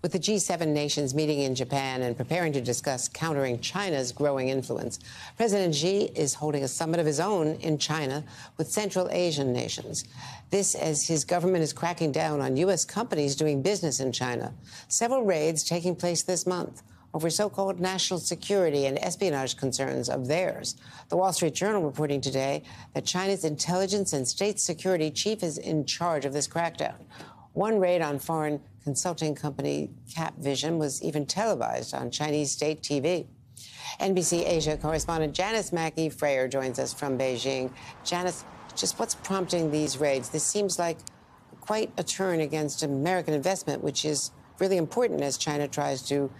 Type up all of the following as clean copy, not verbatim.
With the G7 nations meeting in Japan and preparing to discuss countering China's growing influence, President Xi is holding a summit of his own in China with Central Asian nations. This as his government is cracking down on U.S. companies doing business in China. Several raids taking place this month over so-called national security and espionage concerns of theirs. The Wall Street Journal reporting today that China's intelligence and state security chief is in charge of this crackdown. One raid on foreign consulting company Capvision was even televised on Chinese state TV. NBC Asia correspondent Janis Mackey Frayer joins us from Beijing. Janis, just what's prompting these raids? This seems like quite a turn against American investment, which is really important as China tries to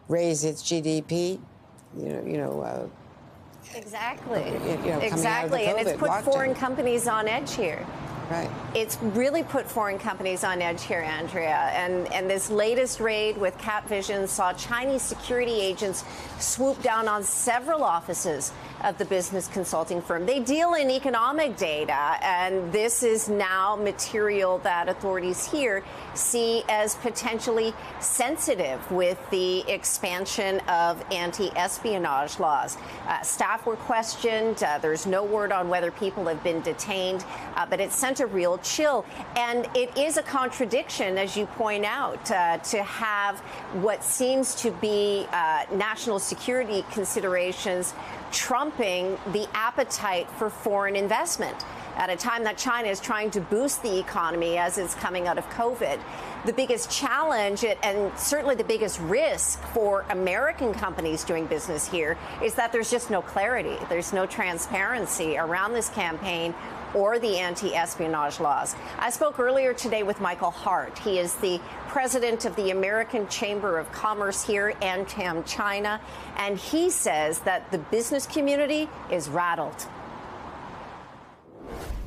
raise its GDP, exactly. Exactly, and it's put foreign companies on edge here. Right. It's really put foreign companies on edge here, Andrea. And this latest raid with Capvision saw Chinese security agents swoop down on several offices of the business consulting firm. They deal in economic data, and this is now material that authorities here see as potentially sensitive with the expansion of anti-espionage laws. Staff were questioned. There's no word on whether people have been detained, but it sent a real chill. And it is a contradiction, as you point out, to have what seems to be national security considerations trumping the appetite for foreign investment at a time that China is trying to boost the economy as it's coming out of COVID. The biggest challenge and certainly the biggest risk for American companies doing business here is that there's just no clarity. There's no transparency around this campaign or the anti-espionage laws. I spoke earlier today with Michael Hart. He is the president of the American Chamber of Commerce here, AmCham China, and he says that the business community is rattled.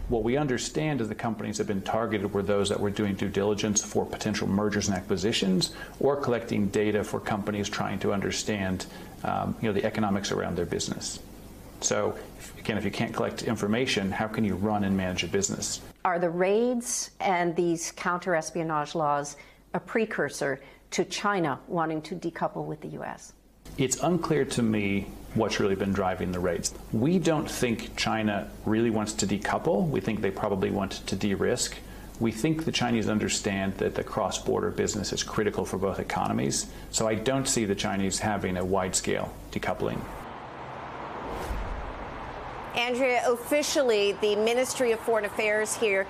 What we understand is the companies that have been targeted were those that were doing due diligence for potential mergers and acquisitions or collecting data for companies trying to understand the economics around their business. So, again, if you can't collect information, how can you run and manage a business? Are the raids and these counter-espionage laws a precursor to China wanting to decouple with the U.S.? It's unclear to me what's really been driving the raids. We don't think China really wants to decouple. We think they probably want to de-risk. We think the Chinese understand that the cross-border business is critical for both economies. So I don't see the Chinese having a wide-scale decoupling. Andrea, officially, the Ministry of Foreign Affairs here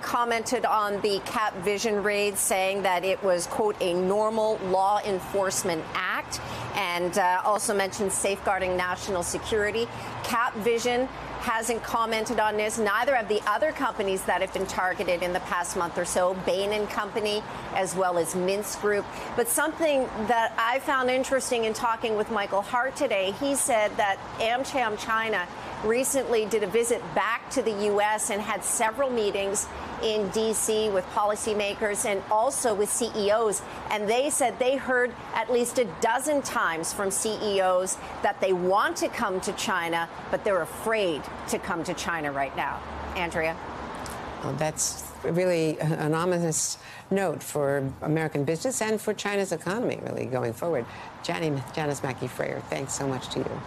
commented on the Capvision raid, saying that it was, quote, a normal law enforcement act, and also mentioned safeguarding national security. Capvision hasn't commented on this. Neither have the other companies that have been targeted in the past month or so, Bain & Company, as well as Mintz Group. But something that I found interesting in talking with Michael Hart today, he said that AmCham China recently did a visit back to the U.S. and had several meetings in D.C. with policymakers and also with CEOs. And they said they heard at least a dozen times from CEOs that they want to come to China, but they're afraid to come to China right now. Andrea? Well, that's really an ominous note for American business and for China's economy, really, going forward. Janis Mackey Frayer, thanks so much to you.